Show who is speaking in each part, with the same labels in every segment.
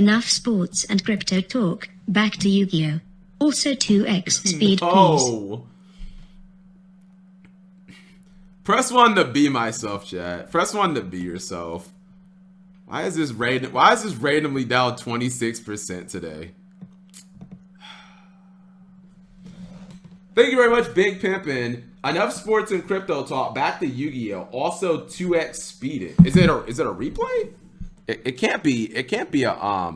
Speaker 1: Enough sports and crypto talk. Back to Yu-Gi-Oh! Also 2x speed, please.
Speaker 2: Oh. Press 1 to be myself, chat. Press 1 to be yourself. Why is this randomly down 26% today? Thank you very much, Big Pimpin'. Enough sports and crypto talk. Back to Yu-Gi-Oh! Also 2x speeded. Is it a replay? It can't be. It can't be a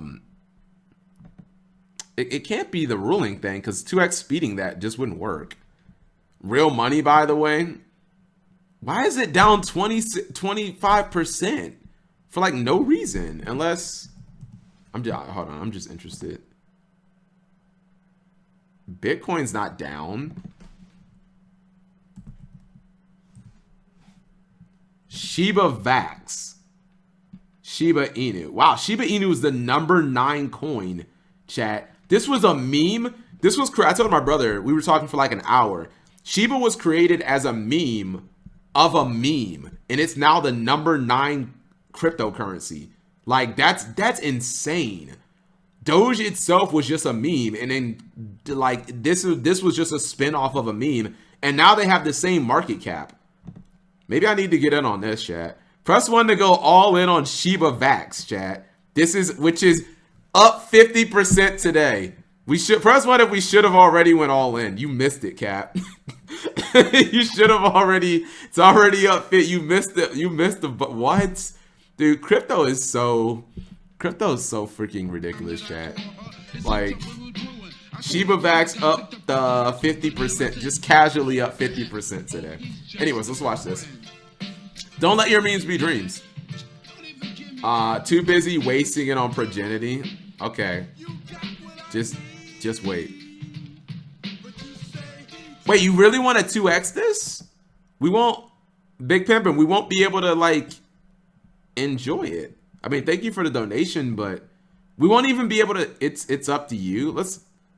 Speaker 2: It can't be the ruling thing because 2x speeding that just wouldn't work. Real money, by the way. Why is it down 25% for like no reason? Unless hold on, I'm just interested. Bitcoin's not down. Shiba Vax. Shiba Inu. Wow, Shiba Inu is the number 9 coin, chat. This was a meme. This was, I told my brother, we were talking for like an hour. Shiba was created as a meme of a meme, and it's now the number 9 cryptocurrency. Like, that's insane. Doge itself was just a meme, and then like this was just a spin-off of a meme, and now they have the same market cap. Maybe I need to get in on this, chat. Press 1 to go all in on Shiba Vax, chat. Which is up 50% today. We should press 1 if we should have already went all in. You missed it, Cap. You should have already. It's already up fit. You missed it. You missed the. But what, dude? Crypto is so freaking ridiculous, chat. Like Shiba Vax up the 50%, just casually up 50% today. Anyways, let's watch this. Don't let your memes be dreams. Too busy wasting it on Progenity. Okay. Just wait. Wait, you really want to 2x this? We won't, Big Pimpin', we won't be able to like enjoy it. I mean, thank you for the donation, but we won't even be able to. It's up to you.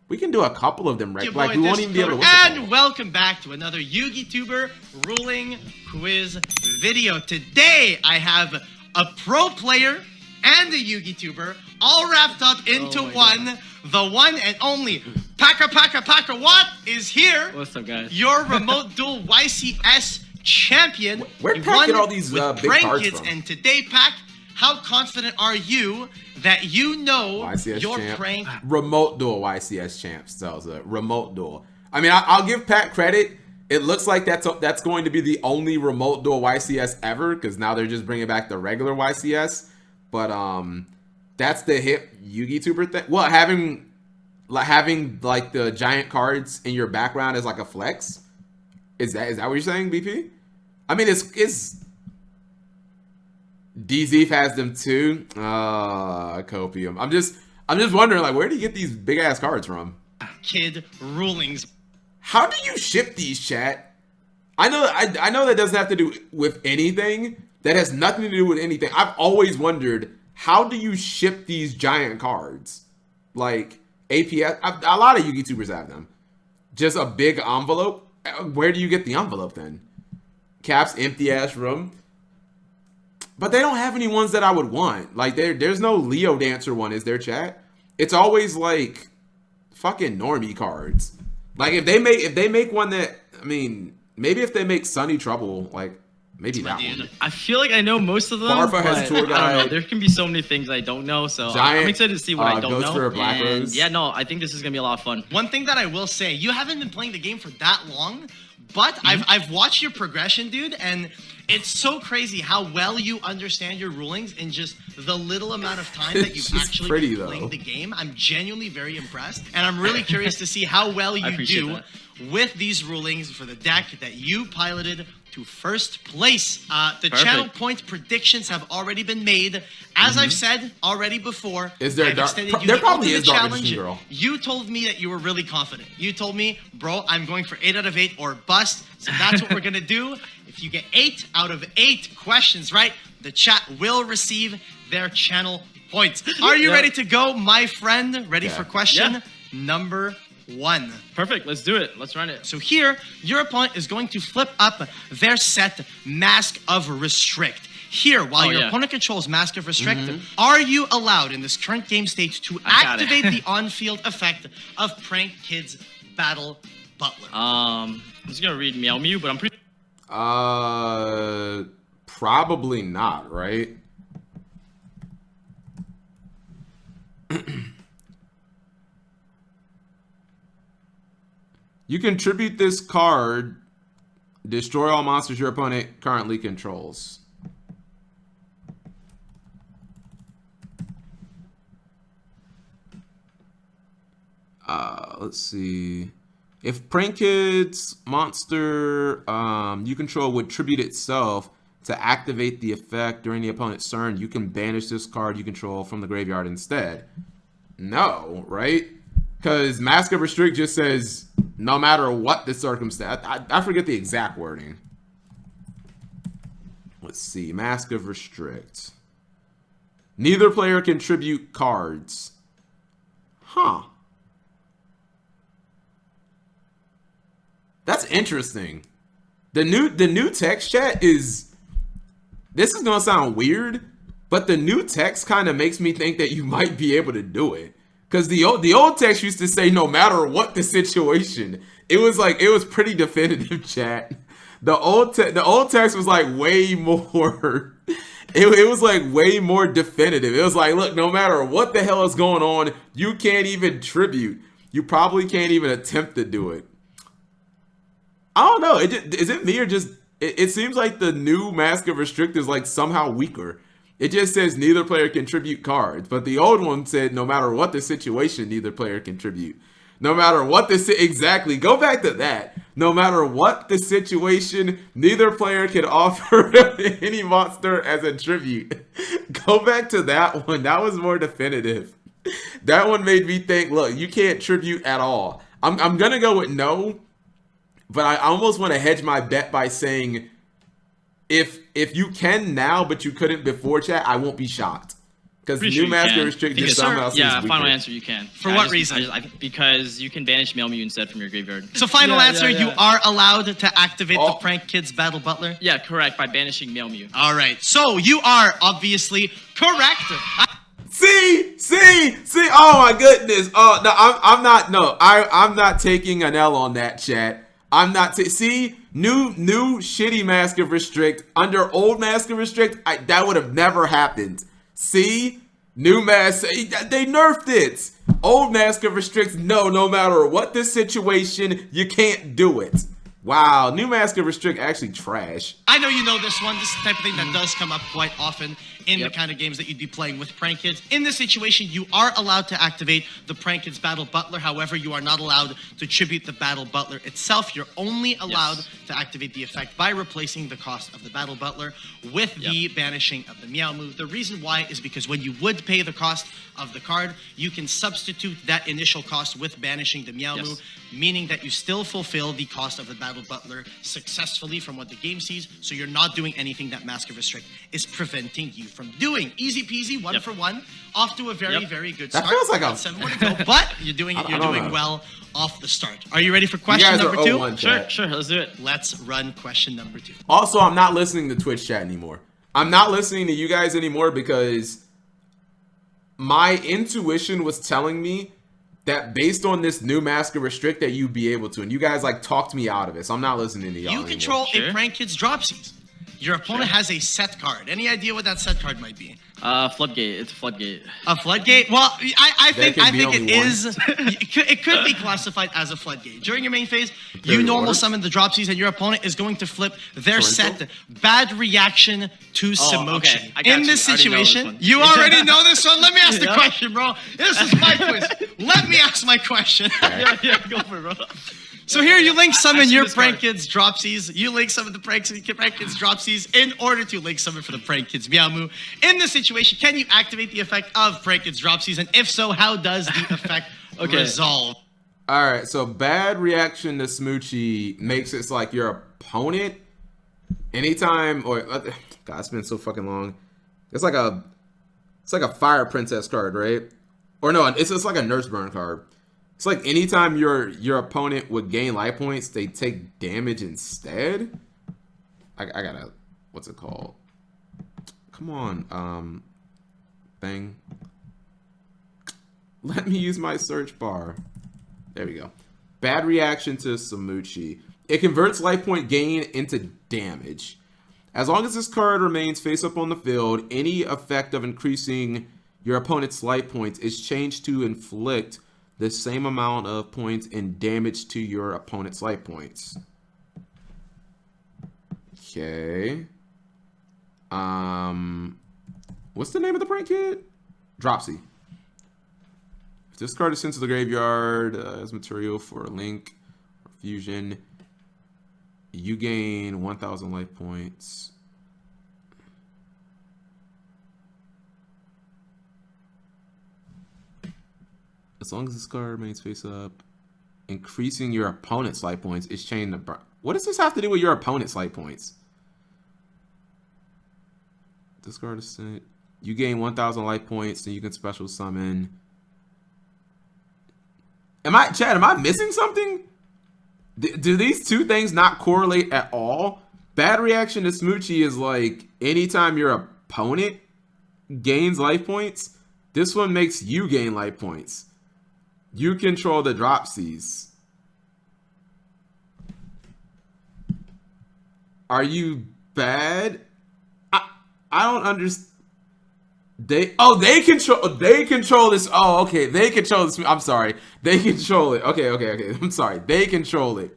Speaker 2: We can do a couple of them, right? Like we won't even be able to.
Speaker 3: And welcome back to another Yu-Gi-Tuber ruling quiz video. Today I have a pro player and a Yu-Gi-Tuber all wrapped up into one. God. The one and only Paka What is here.
Speaker 4: What's up, guys?
Speaker 3: Your remote duel YCS champion.
Speaker 2: Where'd Pac get all these big cards from?
Speaker 3: And today, Pac, how confident are you that you know
Speaker 2: YCS
Speaker 3: your
Speaker 2: champ.
Speaker 3: prank?
Speaker 2: Remote duel YCS champs tells a remote duel. I mean, I'll give Pat credit. It looks like that's going to be the only remote duel YCS ever, because now they're just bringing back the regular YCS. But that's the hip Yu-Gi-Tuber thing. Well, having like the giant cards in your background as like a flex. Is that what you're saying, BP? I mean, it's DZ has them too. Copium. I'm just wondering, like, where do you get these big ass cards from?
Speaker 3: Kid rulings.
Speaker 2: How do you ship these, chat? I know that doesn't have to do with anything. That has nothing to do with anything. I've always wondered, how do you ship these giant cards? Like APS, a lot of Yu-Gi-Tubers have them. Just a big envelope. Where do you get the envelope then? Cap's empty ass room. But they don't have any ones that I would want. Like there's no Leo Dancer one, is there, chat? It's always like fucking normie cards. Like if they make one that, I mean, maybe if they make Sunny Trouble, like maybe that one.
Speaker 4: I feel like I know most of them.
Speaker 2: Farfa has tour guide.
Speaker 4: I don't know. There can be so many things I don't know, so
Speaker 2: Giant,
Speaker 4: I'm excited to see what I don't know.
Speaker 2: Black Rose.
Speaker 4: Yeah, no, I think this is gonna be a lot of fun.
Speaker 3: One thing that I will say, you haven't been playing the game for that long, but I've watched your progression, dude, and it's so crazy how well you understand your rulings in just the little amount of time that you've actually been playing the game. I'm genuinely very impressed, and I'm really curious to see how well you do with these rulings for the deck that you piloted to first place. The channel point predictions have already been made. As I've said already before,
Speaker 2: is there
Speaker 3: there
Speaker 2: probably is
Speaker 3: challenge. Girl. You told me that you were really confident. You told me, bro, I'm going for 8 out of 8 or bust. So that's what we're gonna do. If you get 8 out of 8 questions right, the chat will receive their channel points. Are you ready to go, my friend? Ready for question number 1.
Speaker 4: Perfect, let's do it. Let's run it.
Speaker 3: So here, your opponent is going to flip up their set Mask of Restrict. Here, while your opponent controls Mask of Restrict, are you allowed in this current game state to activate the on-field effect of Prank Kid's Battle Butler?
Speaker 4: I'm just gonna read Meow Mew, but I'm pretty.
Speaker 2: Probably not, right? You contribute this card, destroy all monsters your opponent currently controls. Let's see. If Prank Kid's monster you control would tribute itself to activate the effect during the opponent's turn, you can banish this card you control from the graveyard instead. No, right? Because Mask of Restrict just says no matter what the circumstance. I forget the exact wording. Let's see. Mask of Restrict. Neither player can tribute cards. Huh. That's interesting. The new text chat is, this is gonna sound weird, but the new text kind of makes me think that you might be able to do it. Because the old text used to say no matter what the situation. It was pretty definitive, chat. The old text was like way more. It was like way more definitive. It was like, look, no matter what the hell is going on, you can't even tribute. You probably can't even attempt to do it. I don't know. Is it me or just it seems like the new Mask of Restrict is like somehow weaker. It just says neither player can tribute cards, but the old one said no matter what the situation, neither player can tribute. No matter what the exactly, go back to that. No matter what the situation, neither player can offer any monster as a tribute. Go back to that one. That was more definitive. That one made me think, look, you can't tribute at all. I'm gonna go with no. But I almost want to hedge my bet by saying if you can now, but you couldn't before, chat, I won't be shocked. Because new Master Restrict just somehow seems weaker.
Speaker 4: Final answer, you can.
Speaker 3: For what reason?
Speaker 4: Because you can banish Meow Mew instead from your graveyard.
Speaker 3: So final answer, you are allowed to activate the Prank Kid's Battle Butler?
Speaker 4: Yeah, correct, by banishing Meow Mew.
Speaker 3: All right, so you are obviously correct.
Speaker 2: See, oh my goodness. Oh, no, I'm not taking an L on that, chat. I'm not see new shitty Mask of Restrict under old Mask of Restrict. That would have never happened. See, new Mask, they nerfed it. Old Mask of Restrict, no matter what the situation, you can't do it. Wow, new Mask of Restrict actually trash.
Speaker 3: I know you know this one. This is the type of thing that does come up quite often in the kind of games that you'd be playing with Prank Kids. In this situation, you are allowed to activate the Prank Kids Battle Butler. However, you are not allowed to tribute the Battle Butler itself. You're only allowed to activate the effect by replacing the cost of the Battle Butler with the banishing of the Meow Moo. The reason why is because when you would pay the cost of the card, you can substitute that initial cost with banishing the Meow Moo, meaning that you still fulfill the cost of the Battle Butler successfully from what the game sees, so you're not doing anything that Mask of Restrict is preventing you from doing. Easy peasy, one for one, off to a very, very good start.
Speaker 2: That feels like
Speaker 3: 7 more to go, but you're doing well off the start. Are you ready for question number 2?
Speaker 4: Sure, let's do it.
Speaker 3: Let's run question number 2.
Speaker 2: Also, I'm not listening to Twitch chat anymore. I'm not listening to you guys anymore because my intuition was telling me that based on this new Mask of Restrict that you'd be able to, and you guys like talked me out of it, so I'm not listening to y'all
Speaker 3: You control a Prank Kids Dropsies. Your opponent has a set card. Any idea what that set card might be?
Speaker 4: Floodgate. It's a floodgate.
Speaker 3: A floodgate? Well, I think it is. It could be classified as a floodgate. During your main phase, you normal summon the Dropsies, and your opponent is going to flip their set Bad Reaction to Samochi.
Speaker 4: Okay.
Speaker 3: In this situation, you already know this one. Let me ask the question, bro. This is my quiz. Let me ask my question.
Speaker 4: Go for it, bro.
Speaker 3: So here you link summon your Prank Kids Dropsies. You link summon the Prank Kids Dropsies in order to link summon for the Prank Kids Meow Moo. In this situation, can you activate the effect of Prank Kids Dropsies? And if so, how does the effect resolve?
Speaker 2: All right, so Bad Reaction to Smoochie makes it like your opponent anytime, or God, it's been so fucking long. It's like a Fire Princess card, right? Or no, it's like a Nurse Burn card. It's like anytime your opponent would gain life points, they take damage instead. I gotta, what's it called? Come on, thing. Let me use my search bar. There we go. Bad reaction to Samuchi. It converts life point gain into damage. As long as this card remains face up on the field, any effect of increasing your opponent's life points is changed to inflict the same amount of points in damage to your opponent's life points. Okay. What's the name of the prank kid? Dropsy. If this card is sent to the graveyard as material for a link or fusion, you gain 1,000 life points. As long as this card remains face up, increasing your opponent's life points is changed to... What does this have to do with your opponent's life points? This card is sent. You gain 1,000 life points, then you can special summon. Chad, am I missing something? Do these two things not correlate at all? Bad reaction to Smoochie is like anytime your opponent gains life points, this one makes you gain life points. You control the Dropsies. Are you bad? I don't understand. They control this. Oh, okay. They control this. I'm sorry. They control it. Okay. I'm sorry. They control it.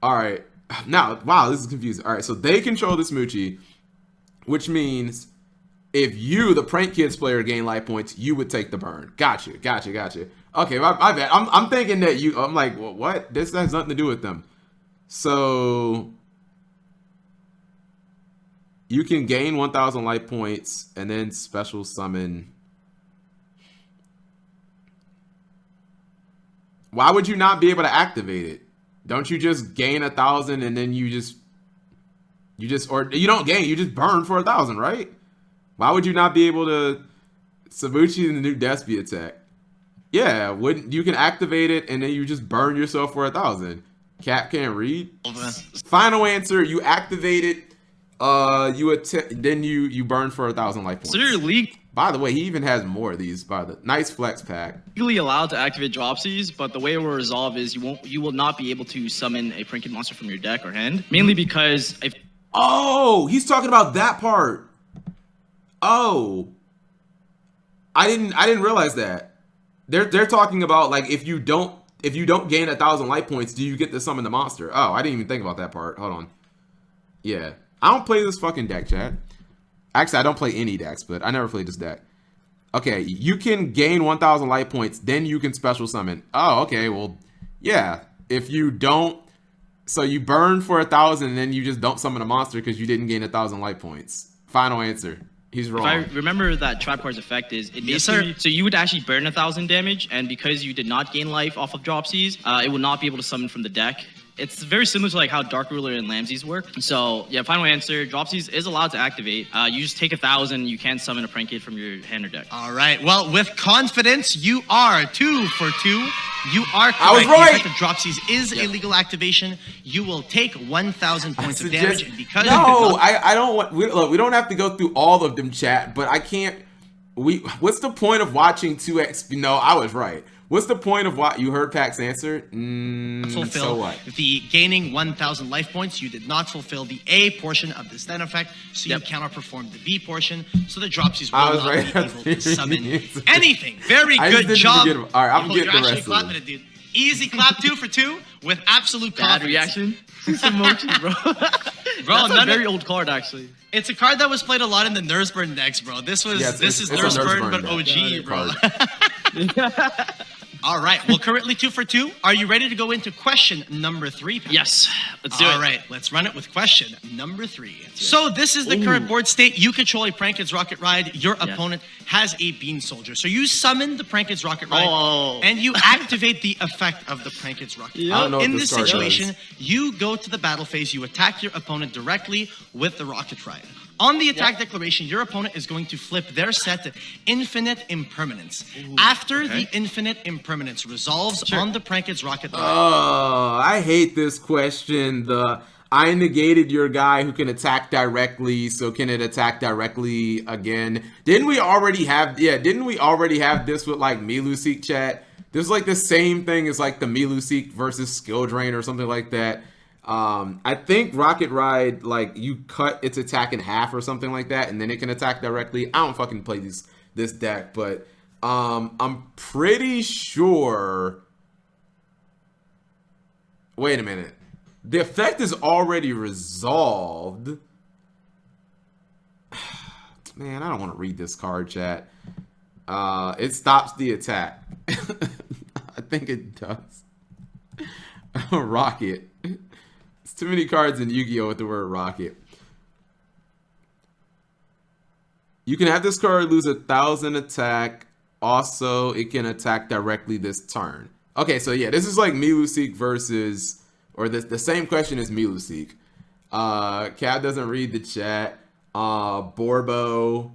Speaker 2: All right. Now, wow, this is confusing. All right. So they control the Smoochie, which means if you, the Prank Kids player, gain life points, you would take the burn. Gotcha. Okay, my bad. I'm thinking that you. I'm like, well, what? This has nothing to do with them. So you can gain 1,000 life points and then special summon. Why would you not be able to activate it? Don't you just gain 1,000 and then you don't gain, you just burn for 1,000, right? Why would you not be able to Sabuchi in the new Despy attack? Yeah, wouldn't you can activate it and then you just burn yourself for 1,000. Cap can't read. Final answer, you activate it. Then you burn for 1,000 life points.
Speaker 4: So you're
Speaker 2: By the way, he even has more of these. Nice flex pack.
Speaker 4: legally allowed to activate Dropsies, but the way it will resolve is you will not be able to summon a Prinket monster from your deck or hand, mainly because if...
Speaker 2: Oh, he's talking about that part. Oh, I didn't realize that. They're talking about like if you don't gain 1,000 life points, do you get to summon the monster? Oh, I didn't even think about that part. Hold on. Yeah, I don't play this fucking deck, Chad. Actually, I don't play any decks, but I never played this deck. Okay, you can gain 1,000 life points, then you can special summon. Oh, okay, well, yeah. If you don't, so you burn for 1,000, and then you just don't summon a monster because you didn't gain 1,000 life points. Final answer. He's wrong.
Speaker 4: If I remember that trap card's effect is, it basically, so you would actually burn 1,000 damage, and because you did not gain life off of Dropsies, it will not be able to summon from the deck. It's very similar to like how Dark Ruler and Lamsies work. So yeah, final answer, Dropsies is allowed to activate. You just take 1,000, you can't summon a Prank Kid from your hand or deck.
Speaker 3: All right, well, with confidence, you are 2 for 2. You are correct.
Speaker 2: I was right.
Speaker 3: The effect of Dropsies is a legal activation. You will take 1,000 points of damage. And because
Speaker 2: I don't want. Look, we don't have to go through all of them, chat. But I can't. What's the point of watching 2x? No, I was right. What's the point of what you heard Pak's answer?
Speaker 3: Fulfill
Speaker 2: so what?
Speaker 3: The gaining 1,000 life points. You did not fulfill the A portion of the stun effect, so you cannot perform the B portion. So the Dropsies will not be able to summon anything. Very good job.
Speaker 2: All right, I'm getting the rest
Speaker 3: clapping
Speaker 2: of
Speaker 3: it, dude. Easy clap 2 for 2 with absolute confidence.
Speaker 4: Bad reaction. Emoji, bro. Bro, that's a very old card, actually.
Speaker 3: It's a card that was played a lot in the Nursburn decks, bro. This is Nursburn, but OG, bro. All right. Well, currently 2 for 2. Are you ready to go into question number 3? Pat?
Speaker 4: Yes. Let's do it.
Speaker 3: All right. Let's run it with question number 3. So this is the current board state. You control a Prankins Rocket Ride. Your opponent has a Bean Soldier. So you summon the Prankins Rocket Ride, and you activate the effect of the Prankins Rocket Ride. In this situation, you go to the battle phase. You attack your opponent directly with the Rocket Ride. On the attack declaration, your opponent is going to flip their set to Infinite Impermanence. After the Infinite Impermanence resolves on the Prankins Rocket Ride.
Speaker 2: Oh, I hate this question. I negated your guy who can attack directly, so can it attack directly again? Didn't we already have this with like Miluseek, chat? There's like the same thing as like the Miluseek versus Skill Drain or something like that. I think Rocket Ride, like you cut its attack in half or something like that, and then it can attack directly. I don't fucking play this deck, but I'm pretty sure. Wait a minute. The effect is already resolved. Man, I don't want to read this card, chat. It stops the attack. I think it does. Rocket. It's too many cards in Yu-Gi-Oh! With the word rocket. You can have this card lose 1,000 attack. Also, it can attack directly this turn. Okay, so yeah, this is like Miluseek versus... Or the same question as Miluseek. Cab doesn't read the chat. Borbo.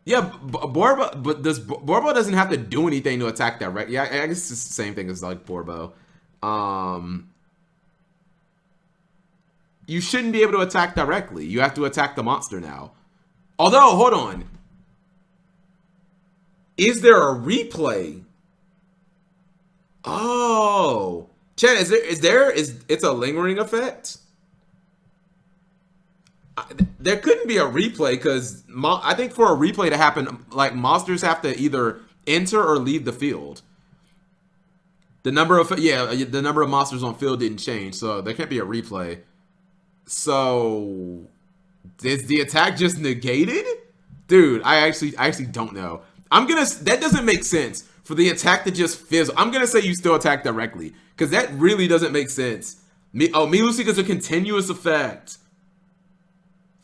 Speaker 2: Yeah, Borbo, but Borbo doesn't have to do anything to attack directly. Yeah, I guess it's the same thing as like Borbo. You shouldn't be able to attack directly. You have to attack the monster now. Although, hold on. Is there a replay? Oh. Chat, it's a lingering effect? There couldn't be a replay because I think for a replay to happen, like monsters have to either enter or leave the field. The number of monsters on field didn't change, so there can't be a replay. So is the attack just negated? Dude, I actually don't know. That doesn't make sense for the attack to just fizzle. I'm gonna say you still attack directly. Because that really doesn't make sense. Miluseek is a continuous effect.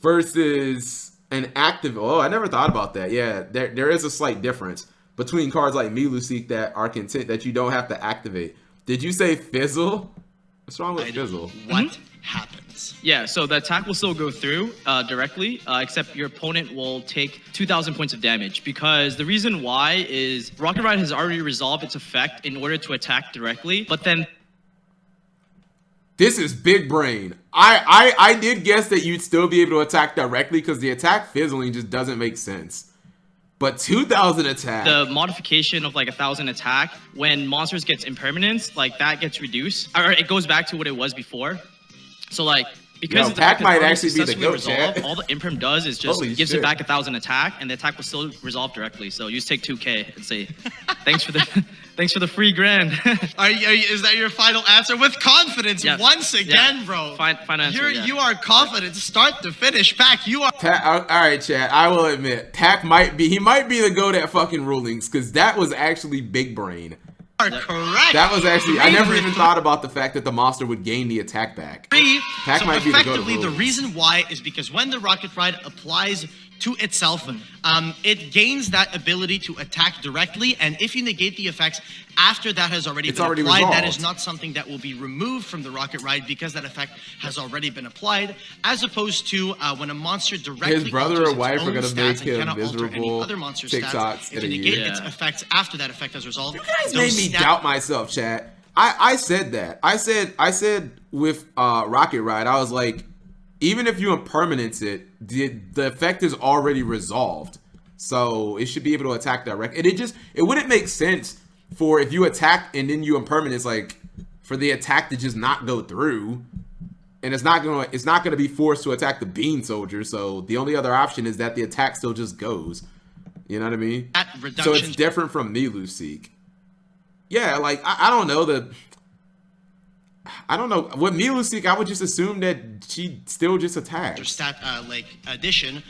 Speaker 2: Versus an active... Oh, I never thought about that. Yeah, there is a slight difference between cards like Miluseek that you don't have to activate. Did you say fizzle? What's wrong with fizzle?
Speaker 3: What happens?
Speaker 4: Yeah, so the attack will still go through directly, except your opponent will take 2,000 points of damage. Because the reason why is Rocket Ride has already resolved its effect in order to attack directly, but then...
Speaker 2: This is big brain. I did guess that you'd still be able to attack directly because the attack fizzling just doesn't make sense. But 2,000 attack.
Speaker 4: The modification of like 1,000 attack, when monsters gets impermanence, like that gets reduced. Or it goes back to what it was before. So like, because
Speaker 2: Yo, Pac might actually be the goat, chat.
Speaker 4: All the imperm does is just gives it back 1,000 attack, and the attack will still resolve directly. So you just take 2K and say, thanks for the free grand.
Speaker 3: Is that your final answer? With confidence,
Speaker 4: yes.
Speaker 3: Once again,
Speaker 4: yeah.
Speaker 3: bro.
Speaker 4: Final answer,
Speaker 3: You are confident, start to finish. Pac, you are...
Speaker 2: All right, chat. I will admit, Pac might be the goat at fucking rulings, because that was actually big brain.
Speaker 3: Correct.
Speaker 2: That was actually... I never even thought about the fact that the monster would gain the attack back.
Speaker 3: Pac might be the goat. Effectively, the reason why is because when the Rocket Ride applies to itself, it gains that ability to attack directly, and if you negate the effects after that has already been applied,
Speaker 2: resolved.
Speaker 3: that is not something that will be removed from the Rocket Ride because that effect has already been applied, as opposed to when a monster directly
Speaker 2: his brother or wife are
Speaker 3: going
Speaker 2: to make him miserable
Speaker 3: other monster
Speaker 2: TikToks
Speaker 3: stats, if you negate its effects after that effect has resolved.
Speaker 2: You guys made me doubt myself, chat. I said that. I said with Rocket Ride, I was like, even if you impermanence it, the effect is already resolved. So it should be able to attack direct. And it wouldn't make sense for if you attack and then you impermanence, like for the attack to just not go through. And it's not gonna be forced to attack the Bean Soldier. So the only other option is that the attack still just goes. You know what I mean? So it's different from Miluseek. Yeah, like I don't know what Miluseek. I would just assume that she still just attacks.
Speaker 3: Stat addition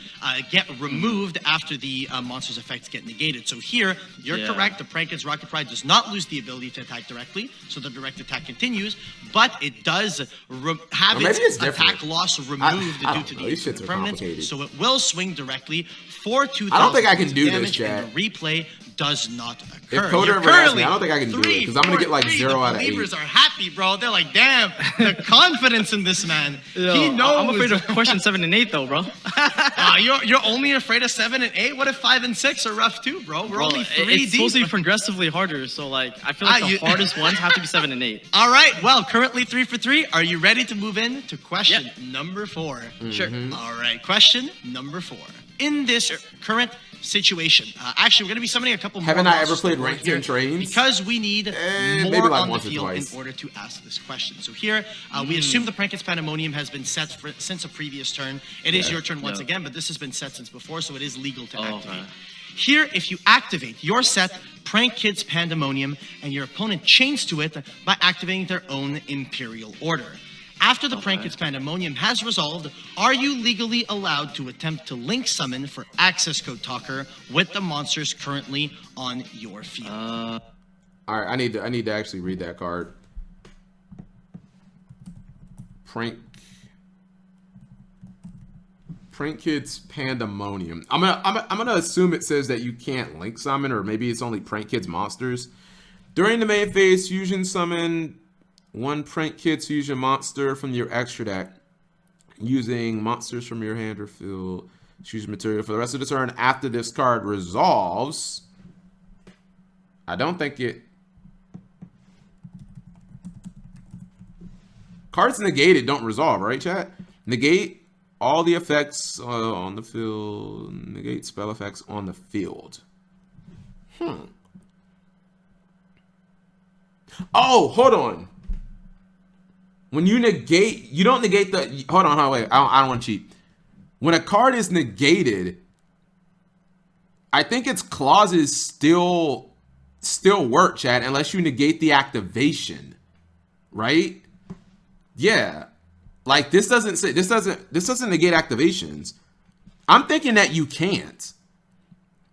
Speaker 3: get removed after the monster's effects get negated. So here you're correct. The Prankins Rocket Ride does not lose the ability to attack directly, so the direct attack continues, but it does have its attack loss removed due to the impermanence. So it will swing directly for 2,000.
Speaker 2: I don't think I can do this, Chad.
Speaker 3: And the replay does not occur.
Speaker 2: If Coder ever asks me, I don't think I can do it because I'm gonna get like 0 out of 8.
Speaker 3: The believers are happy, bro. They're like, damn. damn, the confidence in this man. He knows.
Speaker 4: I'm afraid of question 7 and 8 though, bro.
Speaker 3: You're only afraid of 7 and 8. What if 5 and 6 are rough too, bro? We're only 3
Speaker 4: it's
Speaker 3: deep.
Speaker 4: supposed to be progressively harder, so like I feel like the hardest ones have to be 7 and 8.
Speaker 3: All right, well, currently 3 for 3. Are you ready to move in to question number 4?
Speaker 4: Sure.
Speaker 3: All right, question number 4. In this current situation, actually, we're going to be summoning a couple more.
Speaker 2: Haven't I ever
Speaker 3: monsters
Speaker 2: played
Speaker 3: right
Speaker 2: ranked
Speaker 3: here
Speaker 2: 10 trains?
Speaker 3: Because we need
Speaker 2: maybe
Speaker 3: more
Speaker 2: like
Speaker 3: on the
Speaker 2: once or
Speaker 3: field
Speaker 2: twice.
Speaker 3: in order to ask this question. So here, we assume the Prankets Pandemonium has been set since a previous turn. It is your turn once again, but this has been set since before, so it is legal to activate. Here, if you activate your set, Prank Kids Pandemonium, and your opponent chains to it by activating their own Imperial Order. After the Prank Kids Pandemonium has resolved, are you legally allowed to attempt to link summon for access code talker with the monsters currently on your field?
Speaker 2: All right, I need to actually read that card. Prank Kids Pandemonium. I'm gonna assume it says that you can't link summon, or maybe it's only Prank Kids monsters. During the main phase, fusion summon 1 Prank Kids fusion monster from your extra deck using monsters from your hand or field. Choose material for the rest of the turn. After this card resolves, I don't think it. Cards negated don't resolve, right, chat? Negate all the effects on the field. Negate spell effects on the field. Oh, hold on. When you negate, you don't negate the. Hold on, wait. I don't want to cheat. When a card is negated, I think its clauses still work, chat, unless you negate the activation, right? Yeah, like this doesn't negate activations. I'm thinking that you can't,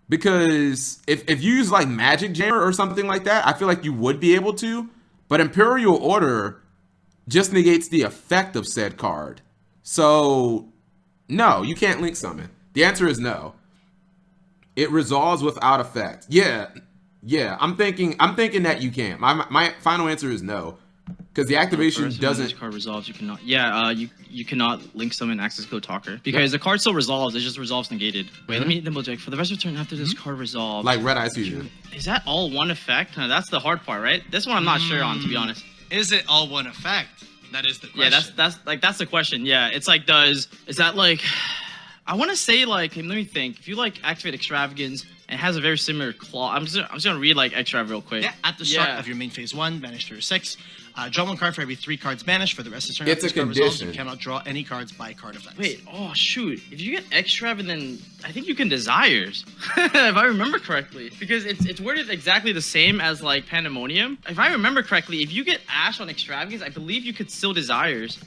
Speaker 2: because if you use like Magic Jammer or something like that, I feel like you would be able to. But Imperial Order just negates the effect of said card. So no, you can't link summon. The answer is no. It resolves without effect. Yeah. I'm thinking that you can't. My final answer is no, because the activation doesn't.
Speaker 4: This card resolves. You cannot. Yeah. You cannot link summon access code talker because the card still resolves. It just resolves negated. Wait, let me double check. For the rest of the turn after this card resolves.
Speaker 2: Like Red Eyes Fusion.
Speaker 4: Is that all one effect? That's the hard part, right? This one I'm not sure on, to be honest.
Speaker 3: Is it all one effect? That is the question.
Speaker 4: Yeah, that's the question. Yeah, it's like, is that like, I want to say like, let me think. If you like activate Extravagance and it has a very similar claw, I'm just gonna read like Extrav real quick.
Speaker 3: Yeah, at the start of your main phase 1, banish to your 6. Draw 1 card for every 3 cards banished. For the rest of the turn,
Speaker 2: it's a condition.
Speaker 3: You cannot draw any cards by card effects.
Speaker 4: Wait, oh shoot! If you get Extrav, and then I think you can Desires, if I remember correctly, because it's worded exactly the same as like Pandemonium. If I remember correctly, if you get Ash on Extravagance, I believe you could still Desires.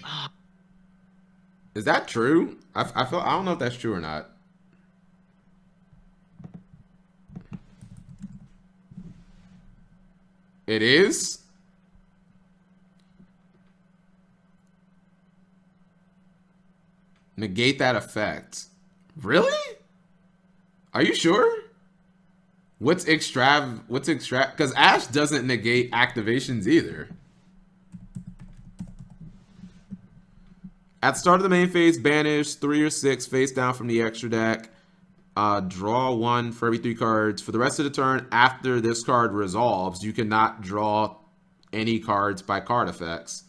Speaker 2: Is that true? I don't know if that's true or not. It is? Negate that effect. Really? Are you sure? What's extrav? Because Ash doesn't negate activations either. At the start of the main phase, banish 3 or 6 face down from the extra deck. Draw 1 for every 3 cards. For the rest of the turn, after this card resolves, you cannot draw any cards by card effects.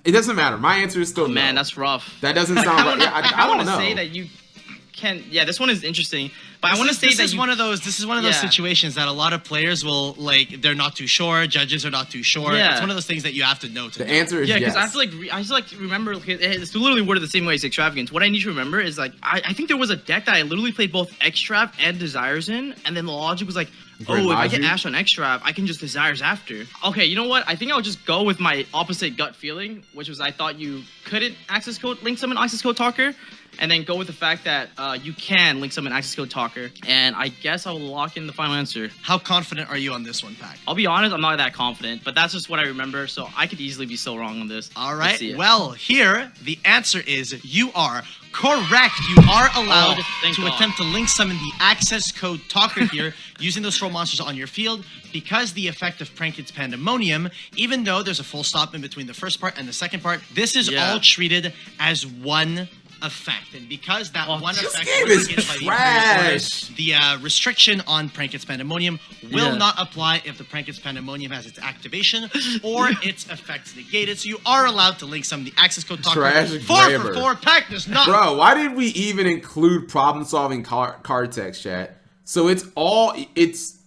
Speaker 2: It doesn't matter. My answer is still no.
Speaker 4: Man, that's rough.
Speaker 2: That doesn't sound right. Yeah, I don't know.
Speaker 4: Say that you can. Yeah, this one is interesting. But I want to say that
Speaker 3: this is one of those situations that a lot of players will like. They're not too sure. Judges are not too sure.
Speaker 4: Yeah.
Speaker 3: It's one of those things that you have to know.
Speaker 2: The answer is yes.
Speaker 4: Because I have to I just like remember. It's literally worded the same way as Extravagance. What I need to remember is like I think there was a deck that I literally played both Extrav and Desires in, and then the logic was like, if I get Ash on Extrav, I can just Desires after. Okay, you know what? I think I'll just go with my opposite gut feeling, which was I thought you couldn't link summon access code talker. And then go with the fact that you can link summon access code talker. Talker. And I guess I will lock in the final answer.
Speaker 3: How confident are you on this one, Pak?
Speaker 4: I'll be honest, I'm not that confident, but that's just what I remember, so I could easily be so wrong on this.
Speaker 3: All
Speaker 4: Let's
Speaker 3: right.
Speaker 4: see it.
Speaker 3: Well, here the answer is you are correct. You are allowed
Speaker 4: thank
Speaker 3: to
Speaker 4: God.
Speaker 3: attempt to link summon the access code Talker here using those troll monsters on your field because the effect of Prankid's Pandemonium, even though there's a full stop in between the first part and the second part, this is all treated as one effect. And because that one
Speaker 2: this
Speaker 3: effect
Speaker 2: game
Speaker 3: was
Speaker 2: is
Speaker 3: negated by the
Speaker 2: trash.
Speaker 3: the restriction on Prankid's Pandemonium will not apply if the Prankid's Pandemonium has its activation or its effects negated. So you are allowed to link some of the access code Talker.
Speaker 2: Trash
Speaker 3: 4
Speaker 2: grammar.
Speaker 3: for 4. Pack does not.
Speaker 2: Bro, why did we even include problem-solving card text, chat? So it's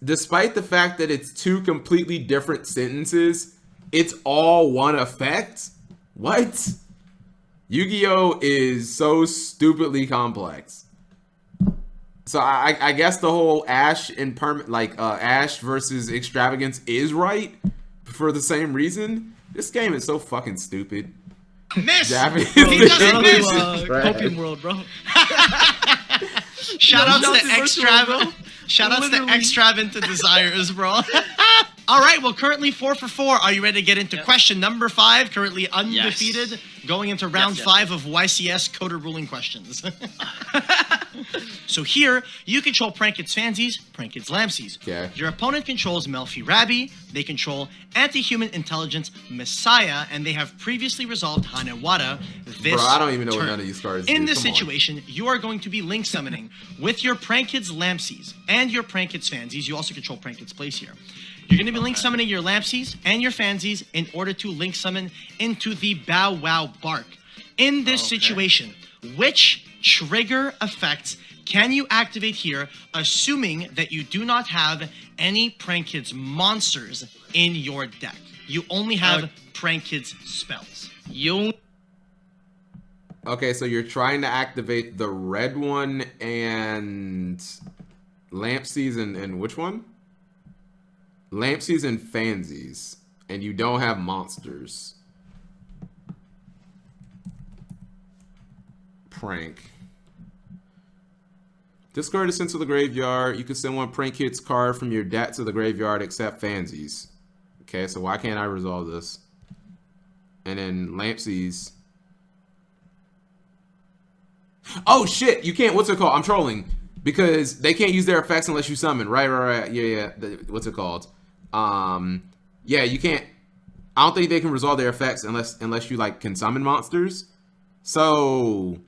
Speaker 2: despite the fact that it's two completely different sentences, it's all one effect? What? Yu-Gi-Oh! Is so stupidly complex. So I guess the whole Ash and Ash versus Extravagance is right for the same reason. This game is so fucking stupid.
Speaker 3: Miss!
Speaker 2: Japanese
Speaker 3: He doesn't
Speaker 2: English
Speaker 3: miss!
Speaker 2: is trash.
Speaker 4: Copium World, bro.
Speaker 3: Shoutouts to
Speaker 4: Shoutouts to
Speaker 3: Extrav.
Speaker 4: Virtual, bro.
Speaker 3: Shoutouts to
Speaker 4: Literally.
Speaker 3: Extravagant Desires, bro. All right, well, currently 4 for 4. Are you ready to get into question number 5? Currently undefeated, going into round 5 of YCS coder ruling questions. So here, you control Prankid's Fansies, Prankid's Lampsies.
Speaker 2: Okay.
Speaker 3: Your opponent controls Melfi Rabi, they control Anti-Human Intelligence Messiah, and they have previously resolved Hanewada this
Speaker 2: Bro, I don't even know what
Speaker 3: turn.
Speaker 2: none of these cards
Speaker 3: In
Speaker 2: do.
Speaker 3: this
Speaker 2: Come on.
Speaker 3: situation, you are going to be link summoning with your Prankid's Lampsies and your Prankid's Fansies. You also control Prankid's Place here. You're going to be link summoning your Lampsies and your Fansies in order to link summon into the Bow Wow Bark. In this situation, which trigger effects can you activate here, assuming that you do not have any Prankid's monsters in your deck? You only have Prankid's spells.
Speaker 2: Okay, so you're trying to activate the red one and Lampsies and which one? Lampsies and Fansies, and you don't have monsters. Prank. This card is sent to the graveyard. You can send one Prankid's card from your deck to the graveyard except Fansies. Okay, so why can't I resolve this? And then Lampsies. Oh shit, you can't, what's it called? I'm trolling. Because they can't use their effects unless you summon. Right. Yeah. What's it called? Yeah, you can't. I don't think they can resolve their effects unless you like can summon monsters. So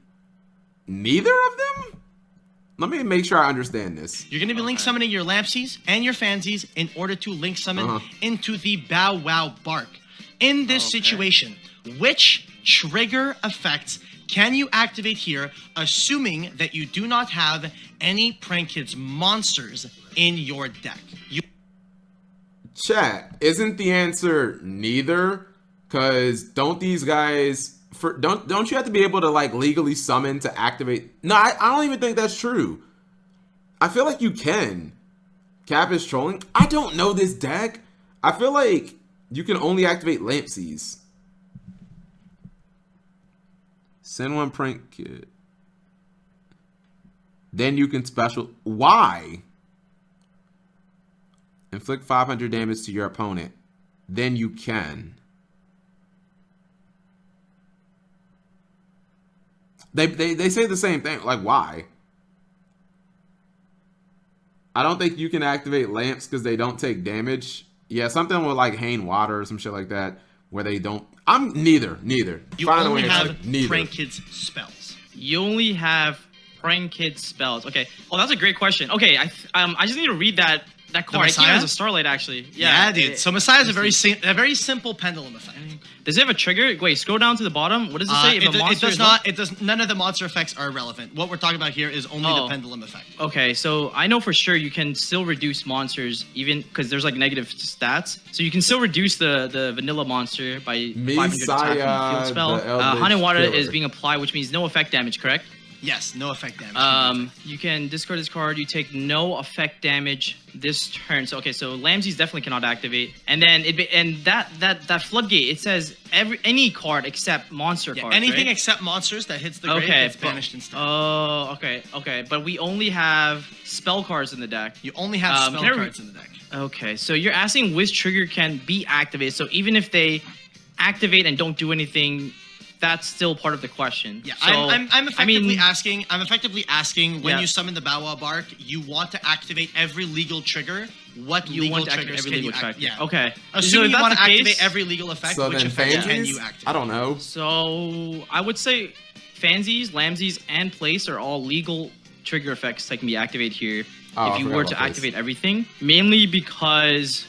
Speaker 2: neither of them? Let me make sure I understand this.
Speaker 3: You're going to be link summoning your Lampsies and your Fansies in order to link summon into the Bow Wow Bark. In this situation, which trigger effects can you activate here, assuming that you do not have any Prankid's monsters in your deck?
Speaker 2: Chat, isn't the answer neither? Because don't these guys don't you have to be able to like legally summon to activate? No, I don't even think that's true. I feel like you can. Cap is trolling. I don't know this deck. I feel like you can only activate Lampsies. Send one prank kid. Then you can special. Why? Inflict 500 damage to your opponent. Then you can. They say the same thing. Like, why? I don't think you can activate lamps because they don't take damage. Yeah, something with like Hain Water or some shit like that where they don't. I'm neither.
Speaker 3: You
Speaker 2: Find a
Speaker 3: only
Speaker 2: way to
Speaker 3: have
Speaker 2: like, neither.
Speaker 3: Prankid's spells.
Speaker 4: You only have Prankid's spells. Okay. Oh, that's a great question. Okay, I just need to read that card. I came
Speaker 3: Messiah?
Speaker 4: as a Starlight, actually.
Speaker 3: Yeah, dude. So Messiah is a very simple pendulum effect.
Speaker 4: Does it have a trigger? Wait, scroll down to the bottom. What does it say?
Speaker 3: It does not. It does. None of the monster effects are relevant. What we're talking about here is only the pendulum effect.
Speaker 4: Okay, so I know for sure you can still reduce monsters even because there's like negative stats. So you can still reduce the vanilla monster by 500 attack from field spell.
Speaker 2: the Eldritch
Speaker 4: Hanewada
Speaker 2: Killer.
Speaker 4: is being applied, which means no effect damage, correct?
Speaker 3: Yes, no effect damage.
Speaker 4: You can discard this card. You take no effect damage this turn. So okay, so Lamzes definitely cannot activate. And then that floodgate, it says any card except monster cards.
Speaker 3: Anything
Speaker 4: right?
Speaker 3: except monsters that hits the grave gets banished instead.
Speaker 4: Oh, okay. But we only have spell cards in the deck.
Speaker 3: You only have spell cards in the deck.
Speaker 4: Okay, so you're asking which trigger can be activated. So even if they activate and don't do anything, that's still part of the question.
Speaker 3: Yeah,
Speaker 4: so,
Speaker 3: I'm effectively asking. I'm effectively asking when you summon the Bow Bark, you want to activate every legal trigger. What
Speaker 4: you
Speaker 3: legal
Speaker 4: want to
Speaker 3: triggers
Speaker 4: activate
Speaker 3: can
Speaker 4: every
Speaker 3: you
Speaker 4: legal effect?
Speaker 3: Yeah.
Speaker 4: Okay.
Speaker 3: Assuming
Speaker 4: so
Speaker 3: you want to activate
Speaker 4: case,
Speaker 3: every legal effect,
Speaker 2: so
Speaker 3: which
Speaker 2: then
Speaker 3: effect can
Speaker 2: Fansies?
Speaker 3: you activate?
Speaker 2: I don't know.
Speaker 4: So I would say Fansies, Lamzes, and Place are all legal trigger effects that can be activated here if you were to activate everything. Mainly because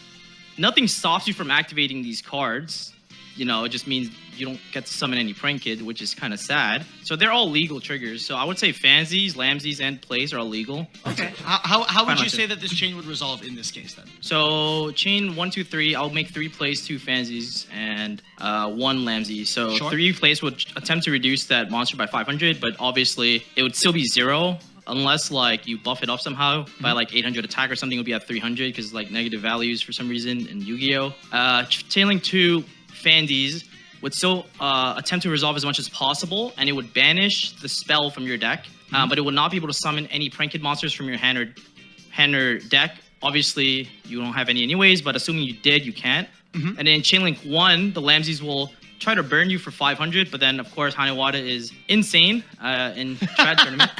Speaker 4: nothing stops you from activating these cards. You know, it just means you don't get to summon any Prank Kid, which is kind of sad. So they're all legal triggers. So I would say Fansies, Lamzes, and Place are all legal.
Speaker 3: Okay. How would you say that this chain would resolve in this case then?
Speaker 4: So chain 1, 2, 3. I'll make 3 Place, 2 Fansies, and 1 Lamzes. So 3 Place would attempt to reduce that monster by 500, but obviously it would still be 0. Unless, like, you buff it up somehow by, like, 800 attack or something, it would be at 300 because, like, negative values for some reason in Yu-Gi-Oh! Chaining 2 Fansies would still attempt to resolve as much as possible, and it would banish the spell from your deck, but it would not be able to summon any Pranked monsters from your hand or deck. Obviously, you don't have any anyways, but assuming you did, you can't. And then Chainlink 1, the Lamzes will try to burn you for 500, but then, of course, Hanewada is insane in Trad Tournament.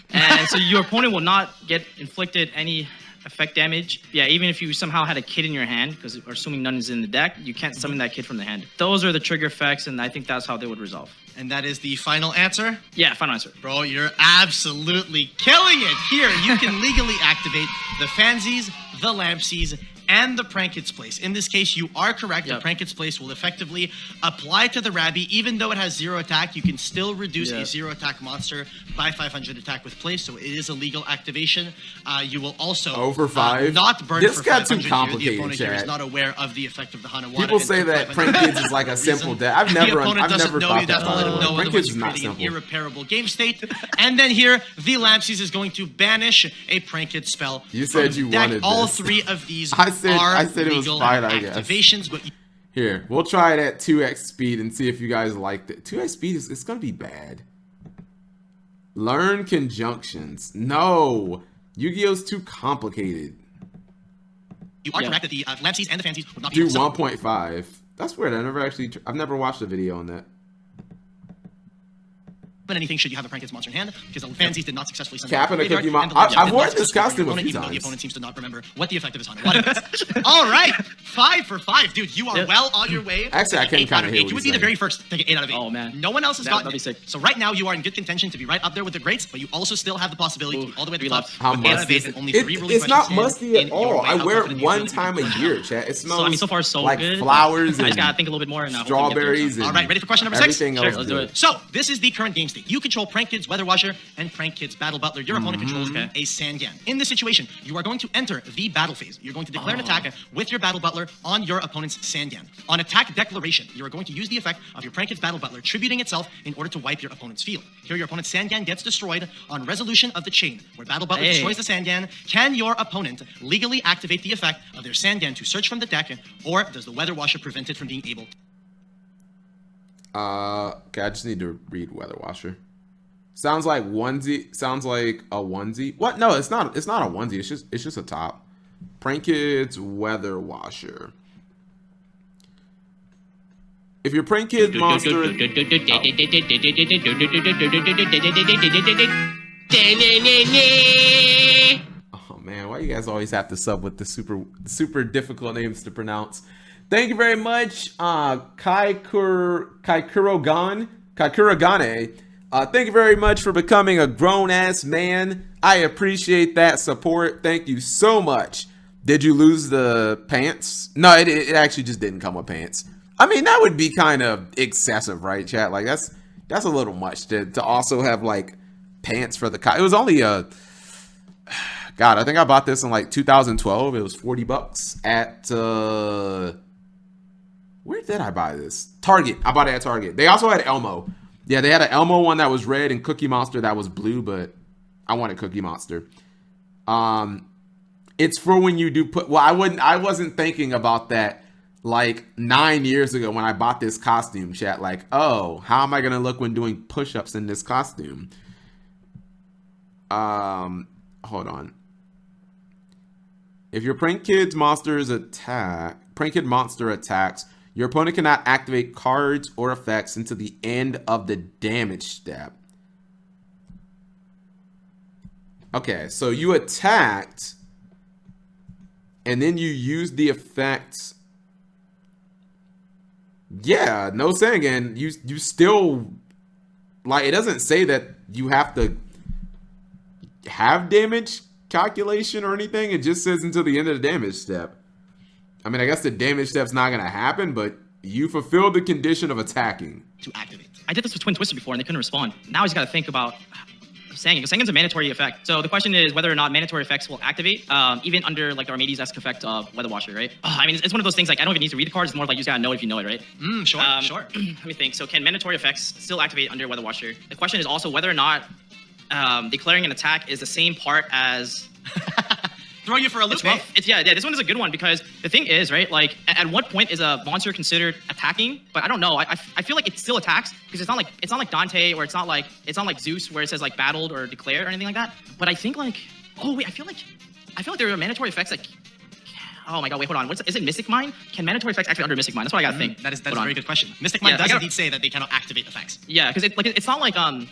Speaker 4: And so your opponent will not get inflicted any effect damage. Yeah, even if you somehow had a kid in your hand, because assuming none is in the deck, you can't summon that kid from the hand. Those are the trigger effects, and I think that's how they would resolve.
Speaker 3: And that is the final answer?
Speaker 4: Yeah, final answer.
Speaker 3: Bro, you're absolutely killing it. Here, you can legally activate the Fansies, the Lamzes, and the Prankit's Place. In this case, you are correct. The Prankit's Place will effectively apply to the Rabby. Even though it has 0 attack, you can still reduce a 0 attack monster by 500 attack with Place, so it is a legal activation. You will also
Speaker 2: over 5.
Speaker 3: Not burn
Speaker 2: this
Speaker 3: for
Speaker 2: got
Speaker 3: 500
Speaker 2: too complicated,
Speaker 3: The opponent here is
Speaker 2: chat.
Speaker 3: not aware of the effect of the Hanawada.
Speaker 2: People say that Prank Kids is like a simple deck. I've never thought that.
Speaker 3: You have to let him know,
Speaker 2: Prank
Speaker 3: otherwise
Speaker 2: Kids is
Speaker 3: you're
Speaker 2: not
Speaker 3: creating an
Speaker 2: simple.
Speaker 3: irreparable game state. And then here, the Lamzes is going to banish a Prankit spell.
Speaker 2: You said you
Speaker 3: deck.
Speaker 2: wanted
Speaker 3: All
Speaker 2: this.
Speaker 3: 3 of these
Speaker 2: I said it was
Speaker 3: legal
Speaker 2: fine, I guess.
Speaker 3: activations. But
Speaker 2: Here, we'll try it at 2x speed and see if you guys liked it. 2x speed is it's gonna be bad. Learn conjunctions. No, Yu-Gi-Oh's too complicated.
Speaker 3: you are correct that the Lamzes and the Fansies would not be
Speaker 2: Do
Speaker 3: able to summon
Speaker 2: 1.5. That's weird. I've never watched a video on that.
Speaker 3: anything should you have a Prankit's monster in hand, because the Fansies did not successfully summon
Speaker 2: Cap and a
Speaker 3: graveyard,
Speaker 2: Cookie
Speaker 3: and the
Speaker 2: Monster.
Speaker 3: Lamzes
Speaker 2: I've
Speaker 3: did
Speaker 2: worn
Speaker 3: not
Speaker 2: this
Speaker 3: successfully
Speaker 2: costume
Speaker 3: summon
Speaker 2: a few
Speaker 3: even though the
Speaker 2: times.
Speaker 3: opponent seems to not remember what the effect of his Hanawada is. All right, 5 for 5, dude. You are well on your way.
Speaker 2: Actually, I
Speaker 3: to
Speaker 2: can
Speaker 3: 8 out
Speaker 2: kinda
Speaker 3: of
Speaker 2: hear
Speaker 3: 8.
Speaker 2: what
Speaker 3: You would
Speaker 2: you're
Speaker 3: be the
Speaker 2: saying.
Speaker 3: very first to get 8 out of 8.
Speaker 4: Oh, man.
Speaker 3: No one else has gotten
Speaker 4: that'd be
Speaker 3: it.
Speaker 4: sick.
Speaker 3: So right now you are in good contention to be right up there with the greats, but you also still have the possibility to be all the way to the top.
Speaker 2: How
Speaker 3: with 8 out of
Speaker 2: musty
Speaker 3: 8
Speaker 2: is
Speaker 3: and
Speaker 2: it?
Speaker 3: only 3 ruling
Speaker 2: It's not
Speaker 3: questions
Speaker 2: musty
Speaker 3: in
Speaker 2: at
Speaker 3: your
Speaker 2: all.
Speaker 3: way.
Speaker 2: I
Speaker 3: How
Speaker 2: wear it
Speaker 3: confident you
Speaker 2: one
Speaker 3: feel
Speaker 2: time a year, chat. It smells
Speaker 4: So, I mean, so far, so
Speaker 2: like
Speaker 4: good.
Speaker 2: flowers
Speaker 4: I
Speaker 2: and
Speaker 4: just gotta think a little bit more, and hopefully
Speaker 2: strawberries
Speaker 4: get there,
Speaker 2: and
Speaker 3: All right, ready for question number 6?
Speaker 2: everything
Speaker 4: Sure,
Speaker 2: else.
Speaker 4: let's do
Speaker 2: good.
Speaker 4: it.
Speaker 3: So, this is the current game state. You control Prank Kids, Weather Washer, and Prank Kids Battle Butler. Your opponent controls a Sandan. In this situation, you are going to enter the battle phase. You're going to declare an attack with your Battle Butler on your opponent's Sandan. On attack declaration, you are going to use the effect of your Prank Kids Battle Butler, tributing itself in order to wipe your opponent's field. Here, your opponent's Sandan gets destroyed on resolution of the chain, where Battle Butler destroys the Sandan. Can your opponent legally activate the effect of their Sandan to search from the deck, or does the Weather Washer prevent it from being able to?
Speaker 2: Okay, I just need to read Weather Washer. Sounds like onesie. Sounds like a onesie. What? No, it's not. It's not a onesie. It's just a top. Prank Kids Weather Washer. If your Prank Kids monster. Oh man, why you guys always have to sub with the super difficult names to pronounce? Thank you very much, Kaikurogane. Thank you very much for becoming a grown-ass man. I appreciate that support. Thank you so much. Did you lose the pants? No, it actually just didn't come with pants. I mean, that would be kind of excessive, right, chat? Like, that's a little much to also have, like, pants for the It was only a... God, I think I bought this in, like, 2012. It was $40 at... Where did I buy this? Target. I bought it at Target. They also had Elmo. Yeah, they had an Elmo one that was red and Cookie Monster that was blue, but I wanted Cookie Monster. It's for when you do put. Well, I wasn't thinking about that like 9 years ago when I bought this costume, chat. Like, oh, how am I gonna look when doing push-ups in this costume? Hold on. If your Prank Kid monster attacks, your opponent cannot activate cards or effects until the end of the damage step. Okay, so you attacked, and then you used the effect. Yeah, no Sangan. You still, like, it doesn't say that you have to have damage calculation or anything. It just says until the end of the damage step. I mean, I guess the damage step's not gonna happen, but you fulfilled the condition of attacking.
Speaker 3: To activate.
Speaker 4: I did this with Twin Twister before and they couldn't respond. Now I just gotta think about Sangan, because Sangan's a mandatory effect. So the question is whether or not mandatory effects will activate, even under like the Armades-esque effect of Weather Washer, right? I mean, it's one of those things like I don't even need to read the cards. It's more like you just gotta know if you know it, right?
Speaker 3: Sure.
Speaker 4: Let me think. So can mandatory effects still activate under Weather Washer? The question is also whether or not declaring an attack is the same part as
Speaker 3: Throwing you for a loop.
Speaker 4: Yeah, this one is a good one because the thing is, right, like at what point is a monster considered attacking? But I don't know. I feel like it still attacks because it's not like Dante, or it's not like Zeus where it says like battled or declared or anything like that. But I think like, oh wait, I feel like there are mandatory effects that. Oh my god, wait, hold on. Is it Mystic Mind? Can mandatory effects activate under Mystic Mind? That's what I gotta think.
Speaker 3: That is a very good question. Mystic Mind does indeed say that they cannot activate effects.
Speaker 4: Yeah, because it's not like having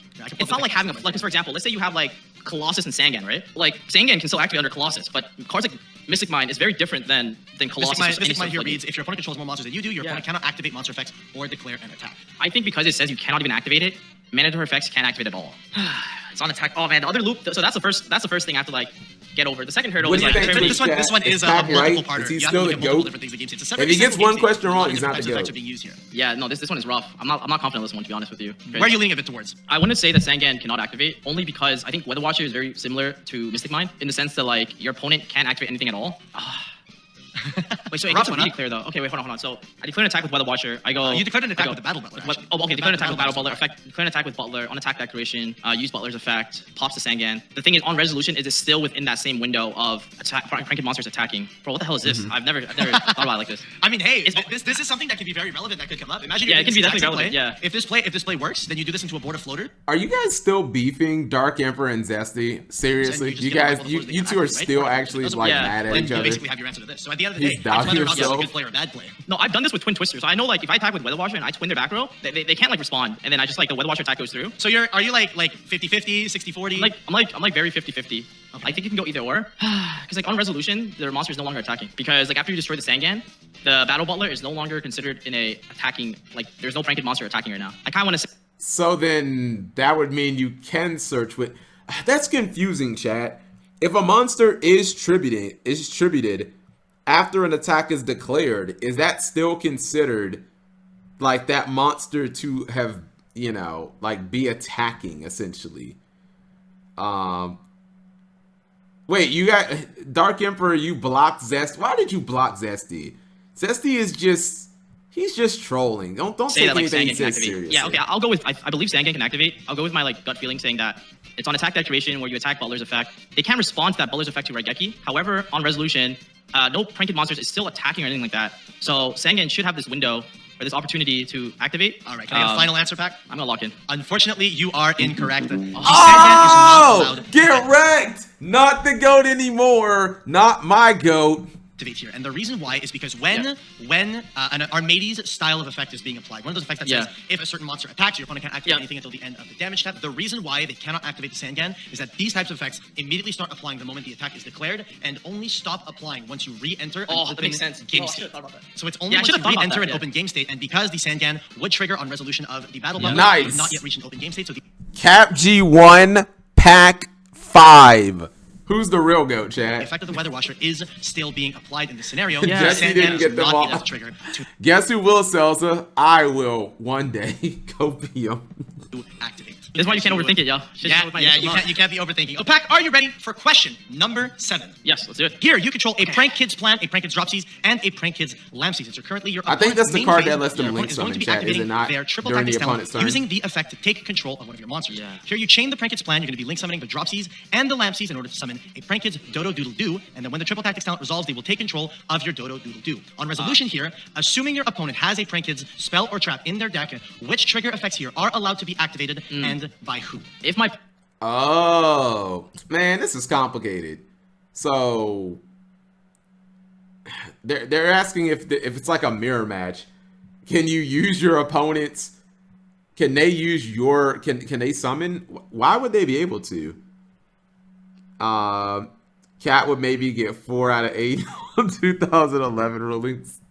Speaker 4: like, for example, let's say you have like Colossus and Sangan, right? Like Sangan can still activate under Colossus, but cards like Mystic Mind is very different than Colossus.
Speaker 3: Mystic Mind here reads, if your opponent controls more monsters than you do, your opponent cannot activate monster effects or declare an attack.
Speaker 4: I think because it says you cannot even activate it, mandatory effects can't activate at all. It's on attack. Oh man, the other loop. So that's the first thing I have to like get over. The second hurdle is like
Speaker 3: this one is a multiple parter.
Speaker 2: Is he still the GOAT? If he gets one question wrong, he's not the GOAT.
Speaker 4: Yeah, no, this one is rough. I'm not confident in this one, to be honest with you.
Speaker 3: Where are you leaning a bit towards?
Speaker 4: I wouldn't say that Sangan cannot activate, only because I think Weather Watcher is very similar to Mystic Mind in the sense that like your opponent can't activate anything at all. Wait, so it gets really clear though. Okay, wait, hold on. So I declare an attack with Weather Watcher. I go.
Speaker 3: You declared an attack with the Battle Butler.
Speaker 4: Okay, declare an attack with Battle Butler. Declare an attack with Butler on attack declaration. Use Butler's effect. Pops to Sangan. The thing is, on resolution, is it still within that same window of Prank monsters attacking? Bro, what the hell is this? I've never thought about it like this.
Speaker 3: I mean, hey, this is something that could be very relevant. That could come up. Imagine.
Speaker 4: Yeah, it can be definitely relevant. Yeah.
Speaker 3: If this play works, then you do this into a border floater.
Speaker 2: Are you guys still beefing Dark Emperor and Zesty? Seriously, you guys, you two are still actually like mad at each other.
Speaker 3: You basically have your answer to this. So at the end of the day, it's a good play or a bad play.
Speaker 4: No, I've done this with Twin Twisters. So I know like if I attack with Weather Watcher and I twin their back row, they can't like respond, and then I just like the Weather Watcher attack goes through.
Speaker 3: So are you like 50-50, 60-40?
Speaker 4: I'm like very 50-50. Okay. I think you can go either or. Because like on resolution, their monster is no longer attacking. Because like after you destroy the Sangan, the Battle Butler is no longer considered in a attacking, like there's no Pranked monster attacking right now. I kinda wanna say.
Speaker 2: So then that would mean you can search with. That's confusing, chat. If a monster is tributed after an attack is declared, is that still considered like that monster to have, you know, like be attacking essentially? Wait, you got Dark Emperor, you blocked Zesty. Why did you block Zesty? Zesty is just, he's just trolling. Don't take anything he says seriously.
Speaker 4: Yeah, okay, I'll go with, I believe Sangan can activate. I'll go with my like gut feeling saying that it's on attack declaration where you attack Butler's effect. They can't respond to that Butler's effect to Raigeki. However, on resolution, no Pranked monsters is still attacking or anything like that. So Sangan should have this window or this opportunity to activate.
Speaker 3: All right, can I get a final answer, Pak?
Speaker 4: I'm gonna lock in.
Speaker 3: Unfortunately, you are incorrect.
Speaker 2: Oh, get wrecked! Not the GOAT anymore. Not my GOAT.
Speaker 3: Activate here, and the reason why is because when an Armades style of effect is being applied, one of those effects that says if a certain monster attacks, your opponent can't activate anything until the end of the damage step. The reason why they cannot activate the Sangan is that these types of effects immediately start applying the moment the attack is declared, and only stop applying once you re-enter an open game state. So it's only once you re-enter an open game state, and because the Sangan would trigger on resolution of the Battle Butler, not yet reached an open game state. So the
Speaker 2: Cap G1 Pack 5. Who's the real GOAT, chat?
Speaker 3: The effect of the Weather Washer is still being applied in the scenario.
Speaker 2: Jesse didn't get them all. Guess who will, Celsa? I will one day. Go be him.
Speaker 3: To activate.
Speaker 4: That's why you can't overthink it, yo. Shit
Speaker 3: Yeah,
Speaker 4: with my
Speaker 3: yeah,
Speaker 4: ASMR.
Speaker 3: you can't be overthinking. Pak, are you ready for question number 7?
Speaker 4: Yes, let's do it.
Speaker 3: Here, you control a Prank Kids plan, a Prank Kids Dropsies, and a Prank Kids Lamb Season. So currently, your
Speaker 2: I think
Speaker 3: opponent's
Speaker 2: that's the
Speaker 3: main
Speaker 2: card
Speaker 3: phase,
Speaker 2: that lets them
Speaker 3: your
Speaker 2: link
Speaker 3: opponent is going to be
Speaker 2: summon, chat, is it
Speaker 3: activating
Speaker 2: not?
Speaker 3: their triple
Speaker 2: During the
Speaker 3: tactics
Speaker 2: opponent's
Speaker 3: talent
Speaker 2: turn?
Speaker 3: using the effect to take control of one of your monsters.
Speaker 4: Yeah.
Speaker 3: Here, you chain the Prank Kids plan. You're going to be link summoning the Dropsies and the Lamb Seas in order to summon a Prank Kids Dodo Doodle Doo. And then when the triple tactics talent resolves, they will take control of your Dodo Doodle Doo. On resolution here, assuming your opponent has a Prank Kids spell or trap in their deck, which trigger effects here are allowed to be activated and by who?
Speaker 4: If my
Speaker 2: Oh, man, this is complicated. So they're asking if it's like a mirror match. Can you use your opponent's? Can they use your? Can they summon? Why would they be able to? Cat would maybe get 4 out of 8 on 2011 rulings.